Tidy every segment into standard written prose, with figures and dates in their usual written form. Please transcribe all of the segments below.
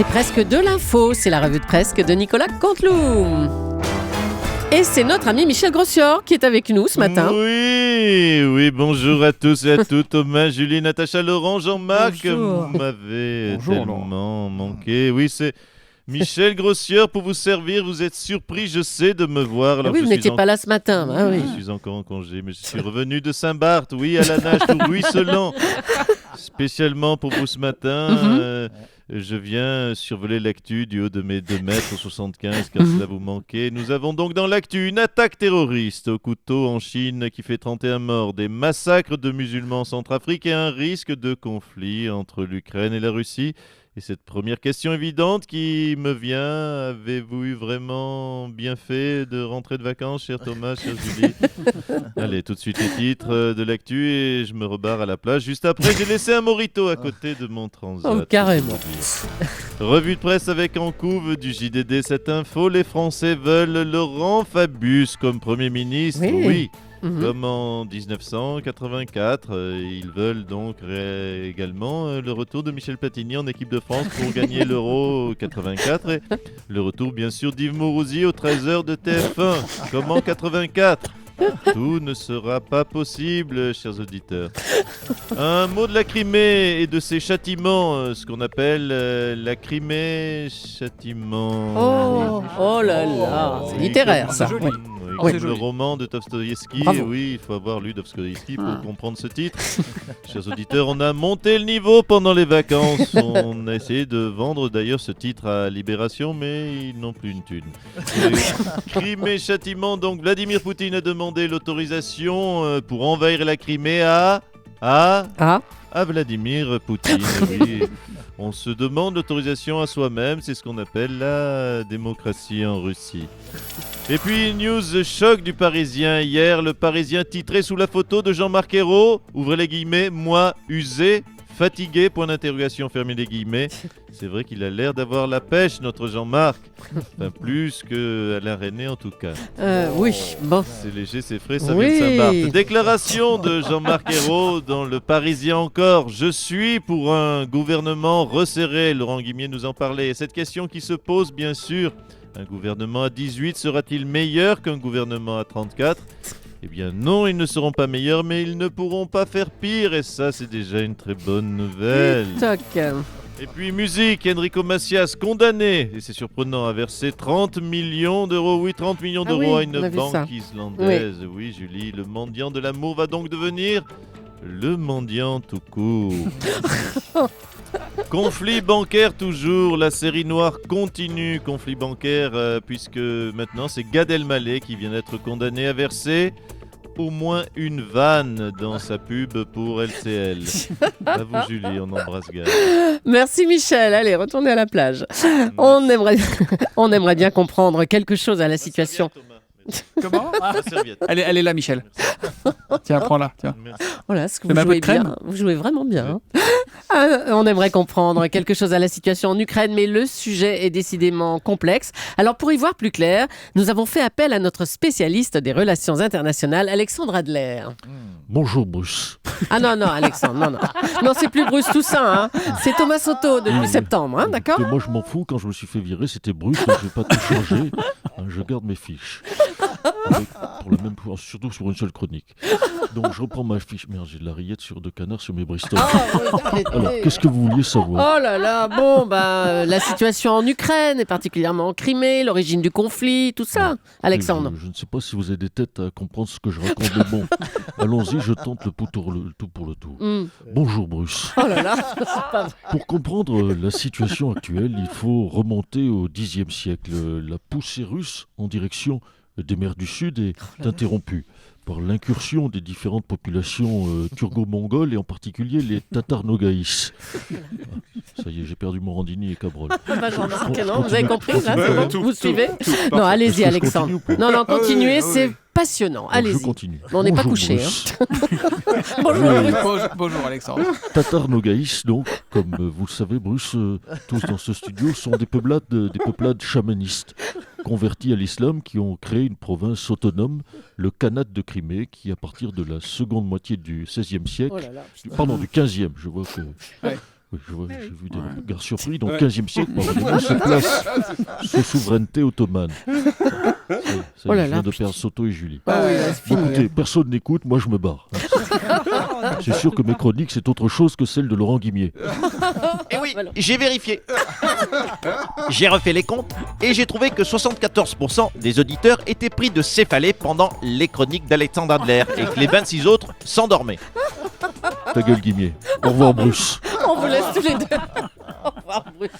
C'est presque de l'info, c'est la revue de presse de Nicolas Canteloup. Et c'est notre ami Michel Grossior qui est avec nous ce matin. Oui, bonjour à tous et à toutes. Thomas, Julie, Natacha, Laurent, Jean-Marc. Bonjour. Vous m'avez Bonjour, tellement manqué. Oui, c'est Michel Grossior pour vous servir. Vous êtes surpris, je sais, de me voir. Alors, Oui, je vous suis n'étiez pas là ce matin. Ah, oui. Je suis encore en congé, mais je suis revenu de Saint-Barth, oui, à la nage tout ruisselant. Spécialement pour vous ce matin. Je viens survoler l'actu du haut de mes 2,75 m car cela vous manquait. Nous avons donc dans l'actu une attaque terroriste au couteau en Chine qui fait 31 morts, des massacres de musulmans en Centrafrique et un risque de conflit entre l'Ukraine et la Russie. Et cette première question évidente qui me vient, avez-vous eu vraiment bien fait de rentrer de vacances, cher Thomas, cher Julie? Allez, tout de suite les titres de l'actu et je me rebarre à la plage. Juste après, j'ai laissé un mojito à côté de mon transat. Oh, carrément. Revue de presse avec en couve du JDD cette info. Les Français veulent Laurent Fabius comme Premier ministre. Oui. Comme en 1984, ils veulent donc également le retour de Michel Platini en équipe de France pour gagner l'Euro 84 et le retour bien sûr d'Yves Mourouzi aux 13h de TF1. Comme en 84. Tout ne sera pas possible, chers auditeurs. Un mot de la Crimée et de ses châtiments, ce qu'on appelle la Crimée châtiment. Oh là là, c'est littéraire ça. joli. Oui, c'est le joli. roman de Dostoïevski. Bravo. Oui, il faut avoir lu Dostoïevski pour comprendre ce titre. Chers auditeurs, on a monté le niveau pendant les vacances. On a essayé de vendre d'ailleurs ce titre à Libération, mais ils n'ont plus une thune. Crime et châtiment, donc Vladimir Poutine a demandé l'autorisation pour envahir la Crimée à Vladimir Poutine. Oui. On se demande l'autorisation à soi-même, c'est ce qu'on appelle la démocratie en Russie. Et puis, news choc du Parisien. Hier, le Parisien titré sous la photo de Jean-Marc Ayrault, ouvrez les guillemets, moi usé, fatigué, point d'interrogation, fermez les guillemets. C'est vrai qu'il a l'air d'avoir la pêche, notre Jean-Marc. Enfin, plus qu'Alain René en tout cas. Oui, bon. C'est léger, c'est frais, ça Oui. vient de Saint-Barth. Déclaration de Jean-Marc Ayrault dans Le Parisien encore. Je suis pour un gouvernement resserré. Laurent Guimier nous en parlait. Et cette question qui se pose, bien sûr, un gouvernement à 18 sera-t-il meilleur qu'un gouvernement à 34 ? Eh bien non, ils ne seront pas meilleurs, mais ils ne pourront pas faire pire. Et ça, c'est déjà une très bonne nouvelle. Toc. Et puis musique, Enrico Macias condamné, et c'est surprenant, à verser 30 millions d'euros, oui 30 millions Ah d'euros oui, à on a une vu banque ça. islandaise. Oui Julie, le mendiant de l'amour va donc devenir le mendiant tout court. Conflit bancaire toujours, la série noire continue, conflit bancaire, puisque maintenant c'est Gad Elmaleh qui vient d'être condamné à verser au moins une vanne dans sa pub pour LCL. À vous Julie, on embrasse Gad. Merci Michel, allez, retournez à la plage. On aimerait bien comprendre quelque chose à la situation. Comment La serviette. elle est là, Michel. Tiens, prends-la. Tiens. Merci. Voilà, ce que Fais vous un peu de jouez bien. crème. Vous jouez vraiment bien. On aimerait comprendre quelque chose à la situation en Ukraine, mais le sujet est décidément complexe. Alors pour y voir plus clair, nous avons fait appel à notre spécialiste des relations internationales, Alexandre Adler. Bonjour Bruce. Ah non, Alexandre, non. Non, c'est plus Bruce Toussaint, hein. C'est Thomas Soto depuis septembre, hein, d'accord ? Écoutez, moi je m'en fous, quand je me suis fait virer c'était Bruce, donc je vais pas tout changer. Je garde mes fiches. Pour la même fois, surtout sur une seule chronique. Donc je reprends ma fiche. Merde, j'ai de la rillette sur 2 canards sur mes Bristol. Alors, qu'est-ce que vous vouliez savoir? Oh là là, bon, la situation en Ukraine, et particulièrement en Crimée, l'origine du conflit, tout ça, Alexandre. Je ne sais pas si vous avez des têtes à comprendre ce que je raconte, mais bon, allons-y, je tente le tout pour le tout. Bonjour Bruce. Oh là là, c'est pas vrai. Pour comprendre la situation actuelle, il faut remonter au Xe siècle. La poussée russe en direction des mers du Sud est interrompue par l'incursion des différentes populations turco-mongoles et en particulier les Tatars Nogaïs. Ça y est, j'ai perdu Morandini et Cabrol. Jean-Marc, Je non, vous avez compris, là, Ouais, c'est bon, tout, vous suivez Est-ce Non, allez-y, que je Alexandre. continue ou pas Non, continuez, oui, c'est oui. passionnant, Donc, allez-y. je continue. On n'est pas Bonjour, couché, Bruce. Bonjour, Oui. Bruce. Bonjour, Alexandre. Tatars Nogaïs, donc, comme vous le savez, Bruce, tous dans ce studio, sont des peuplades chamanistes convertis à l'islam qui ont créé une province autonome, le Khanat de Crimée, qui à partir de la seconde moitié du XVIe siècle, Oh là là. du XVe, je vois que... Ouais. Oui, j'ai vu des regards surpris. Dans le XVe siècle, pardonnez-moi, se place sous souveraineté ottomane. Ça Oh là je là, viens de putain. perdre Soto et Julie. Ah oui, là, c'est Bon, fini. écoutez, personne n'écoute, moi je me barre. C'est sûr que mes chroniques, c'est autre chose que celle de Laurent Guimier. Et oui, Voilà. j'ai vérifié. J'ai refait les comptes et j'ai trouvé que 74% des auditeurs étaient pris de céphalée pendant les chroniques d'Alexandre Adler et que les 26 autres s'endormaient. Ta gueule, Guimier. Au revoir, Bruce. On vous laisse tous les deux. Au revoir, Bruce.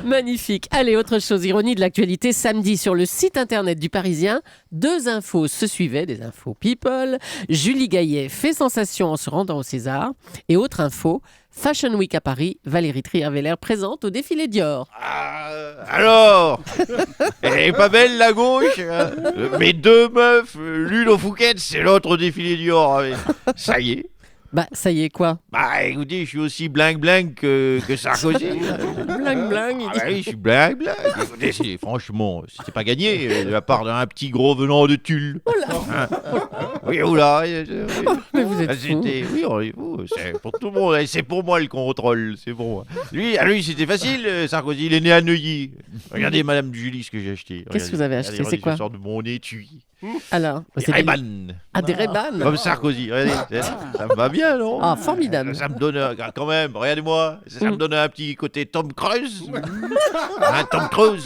Magnifique. Allez, autre chose, ironie de l'actualité. Samedi, sur le site internet du Parisien, 2 infos se suivaient, des infos people. Julie Gaillet fait sensation en se rendant au César. Et autre info, Fashion Week à Paris, Valérie Trierweiler présente au défilé Dior. Alors, elle est pas belle la gauche mes 2 meufs, l'une au Phuket, c'est l'autre au défilé Dior. Ça y est. Bah, ça y est, quoi? Bah écoutez, je suis aussi bling que Sarkozy. Bling bling. il Ah dit. bah oui, je suis bling. Écoutez, franchement, c'était pas gagné de la part d'un petit gros venant de Tulle. Hein. Oui, oula. Mais vous êtes fous. Oui, on est fous. C'est pour tout le monde. Et c'est pour moi le contrôle. C'est pour moi. Lui, c'était facile. Sarkozy, il est né à Neuilly. Regardez, Madame Julie, ce que j'ai acheté. Qu'est-ce que vous avez acheté? C'est quoi? Je sors de mon étui. Alors, Des c'est Ray-Ban. Ah, des Ray-Ban. Comme Sarkozy. Regardez, ça me va bien, non? Ah, formidable. Ça me donne, quand même, regardez-moi, ça me donne un petit côté Tom Cruise. Hein, Tom Cruise.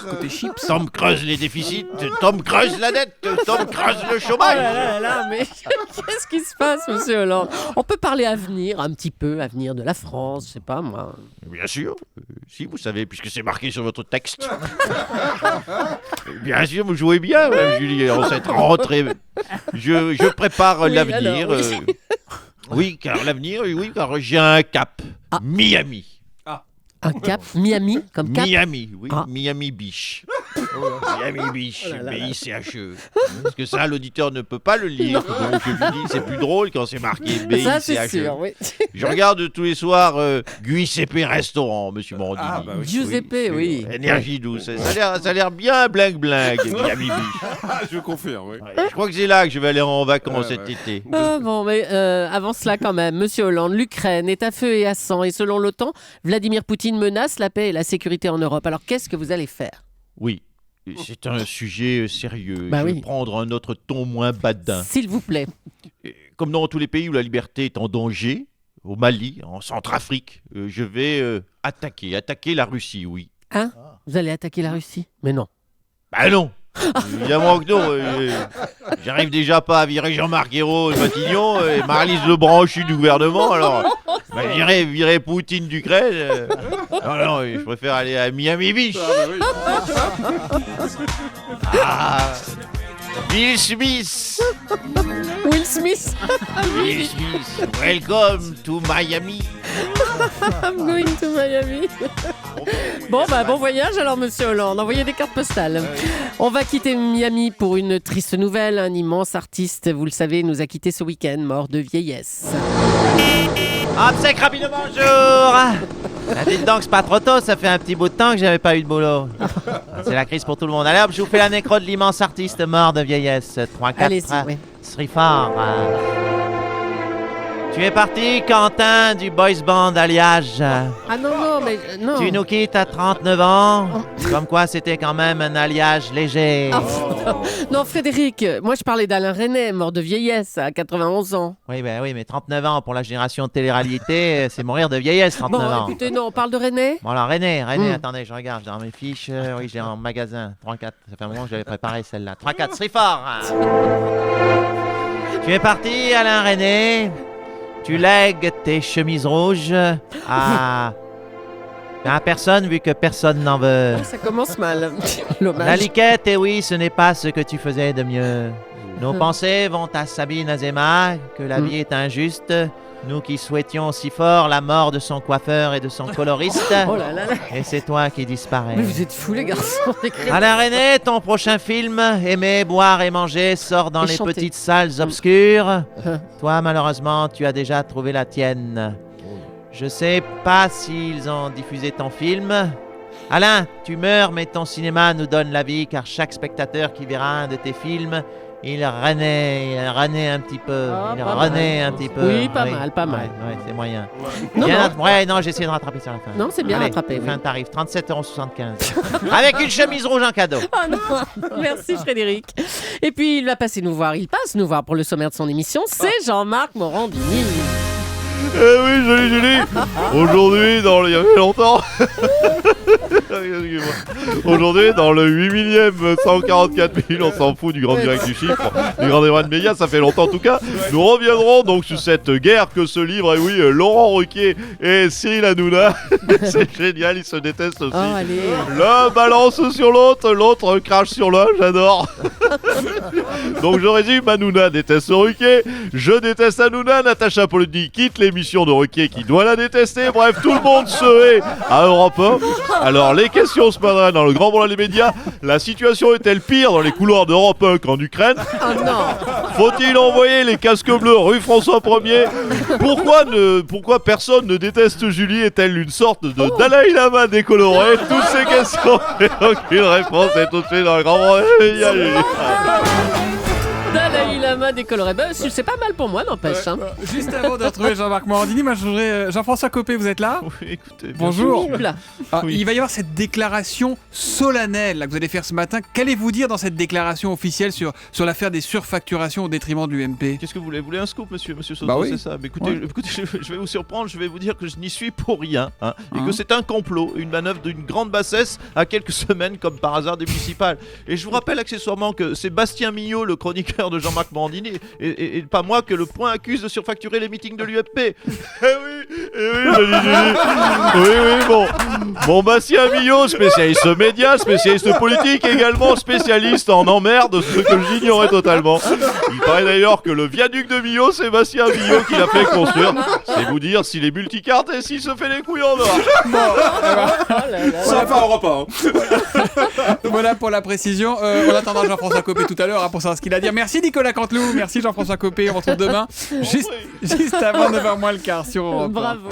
Côté chips. Tom Cruise les déficits, Tom Cruise la dette, Tom Cruise le Oh chômage. là là là, mais qu'est-ce qui se passe, monsieur Hollande? On peut parler avenir, un petit peu, avenir de la France, je sais pas moi. Bien sûr, si vous savez, puisque c'est marqué sur votre texte. Bien sûr, vous jouez bien, Madame Julie, en cette rentrée. Je prépare Oui, l'avenir. alors, oui. Oui, car l'avenir, oui, car j'ai un cap. Ah. Miami. Un cap, Miami, comme cap. Miami, oui, Ah. Miami Beach. Miami Beach, Oh là là là. B-I-C-H-E. Parce que ça, l'auditeur ne peut pas le lire. Donc je lui dis, c'est plus drôle quand c'est marqué Ça, c'est B-I-C-H-E. sûr, oui. Je regarde tous les soirs Giuseppe Restaurant, monsieur Morandini. Ah, bah oui. Giuseppe, oui. Énergie douce. Ça a l'air bien bling-bling, Miami Beach. Je confirme, oui. Je crois que c'est là que je vais aller en vacances Ouais, cet ouais. été. Ah, bon, mais avant cela quand même, monsieur Hollande, l'Ukraine est à feu et à sang et selon l'OTAN, Vladimir Poutine menace la paix et la sécurité en Europe. Alors qu'est-ce que vous allez faire? Oui, c'est un sujet sérieux. Bah je oui. vais prendre un autre ton moins badin. S'il vous plaît. Comme dans tous les pays où la liberté est en danger, au Mali, en Centrafrique, je vais attaquer la Russie, oui. Hein? Vous allez attaquer la Russie? Mais non. Bah non. Évidemment que non. J'arrive déjà pas à virer Jean-Marc Ayrault de Matignon et Marlise Lebranchu du gouvernement. Alors, bah, j'irai virer Poutine d'Ukraine. Non, je préfère aller à Miami Beach. Ah, Will Smith. Will Smith, Will Smith. Welcome to Miami. I'm going to Miami. Bon, bah, bon voyage alors, monsieur Hollande. Envoyez des cartes postales. On va quitter Miami pour une triste nouvelle. Un immense artiste, vous le savez, nous a quittés ce week-end, mort de vieillesse. Obsèque rapide, bonjour. Dites donc, c'est pas trop tôt, ça fait un petit bout de temps que j'avais pas eu de boulot. C'est la crise pour tout le monde. Allez hop, je vous fais la nécro de l'immense artiste mort de vieillesse. 3-4. Allez-y, oui. Srifar. Tu es parti, Quentin, du boys band Alliage. Ah non, non, mais non. Tu nous quittes à 39 ans. Comme quoi, c'était quand même un alliage léger. Ah, non, Frédéric, moi je parlais d'Alain Resnais, mort de vieillesse à 91 ans. Oui, mais 39 ans pour la génération de télé-réalité, c'est mourir de vieillesse, 39 Bon, ans. écoutez, non, on parle de René. Bon alors René, Mm. attendez, je regarde dans mes fiches. Oui, j'ai en magasin. 3-4, ça fait un moment que j'avais préparé celle-là. 3-4, Srifar. Tu es parti, Alain René. Tu lègues tes chemises rouges à personne vu que personne n'en veut. Ça commence mal. La L'hommage. liquette, et oui, ce n'est pas ce que tu faisais de mieux. Nos pensées vont à Sabine Azema, que la vie est injuste. Nous qui souhaitions si fort la mort de son coiffeur et de son coloriste. Oh là là là. Et c'est toi qui disparais. Mais vous êtes fous, les garçons. Alain René, ton prochain film, Aimer, boire et manger, sort dans Et les chanter. petites salles obscures. Toi, malheureusement, tu as déjà trouvé la tienne. Je sais pas s'ils ont diffusé ton film. Alain, tu meurs, mais ton cinéma nous donne la vie, car chaque spectateur qui verra un de tes films il renaît un petit peu. Ah, Il pas renaît mal. un petit peu. Oui, pas mal. Ouais, c'est moyen. Non, Bien, non. ouais, non, j'ai essayé de rattraper sur la fin. Non, c'est bien Allez, rattrapé, oui. Fin tarif, 37,75 €. Avec une chemise rouge en cadeau. Ah non, merci Frédéric. Et puis il passe nous voir pour le sommaire de son émission, c'est Jean-Marc Morandini. Eh oui, Julie. Aujourd'hui, il y avait longtemps. Aujourd'hui, dans le 8 millième 144 000, on s'en fout du grand direct du chiffre, du grand débat de médias, ça fait longtemps en tout cas. Nous reviendrons donc sur cette guerre que se livrent, et oui, Laurent Ruquier et Cyril Hanouna. C'est génial, ils se détestent aussi. Oh, allez. L'un balance sur l'autre crache sur l'un, j'adore. Donc je résume, Hanouna déteste Ruquier, je déteste Hanouna, Natacha Polony quitte l'émission de Ruquier qui doit la détester, bref, tout le monde se hait à Europe 1. Alors les questions ce matin dans le grand journal des médias, la situation est-elle pire dans les couloirs d'Europe 1 qu'en Ukraine? Oh non. Faut-il envoyer les casques bleus rue François 1er? Pourquoi personne ne déteste Julie? Est-elle une sorte de Dalai Lama décoloré? Toutes ces questions et aucune réponse est tout de suite dans le grand journal des médias, Julie. Dalai Lama décoloré. Ben, c'est pas mal pour moi, n'empêche. Hein. Juste avant de retrouver Jean-Marc Morandini, moi je voudrais. Jean-François Copé, vous êtes là? Oui, écoutez, bien Bonjour. Oula. Alors, Oui. Il va y avoir cette déclaration solennelle là, que vous allez faire ce matin. Qu'allez-vous dire dans cette déclaration officielle sur l'affaire des surfacturations au détriment de l'UMP? Qu'est-ce que vous voulez? Vous voulez un scoop, monsieur Soso? Bah oui. C'est ça. Mais écoutez, Ouais. écoutez, je vais vous surprendre, je vais vous dire que je n'y suis pour rien. Hein, et Hein que c'est un complot, une manœuvre d'une grande bassesse à quelques semaines, comme par hasard, des municipales. Et je vous rappelle accessoirement que c'est Bastien Mignot, le chroniqueur de Jean-Marc Morandini, et pas moi, que le Point accuse de surfacturer les meetings de l'UMP. Eh oui, Julie. Oui, bon. Bon, Bastien Mignot, spécialiste médias, spécialiste politique, également spécialiste en emmerde, ce que j'ignorais totalement. Il paraît d'ailleurs que le viaduc de Millau, c'est Bastien Mignot qui l'a fait construire. C'est vous dire s'il est multicarte et s'il se fait les couilles en or. Oh là là. Ça va Europe 1. Voilà pour la précision. On attendra Jean-François Copé tout à l'heure hein, pour savoir ce qu'il a à dire. Merci Nicolas Canteloup, merci Jean-François Copé. On se retrouve demain, juste avant 9h moins le quart sur Europe 1. Bravo.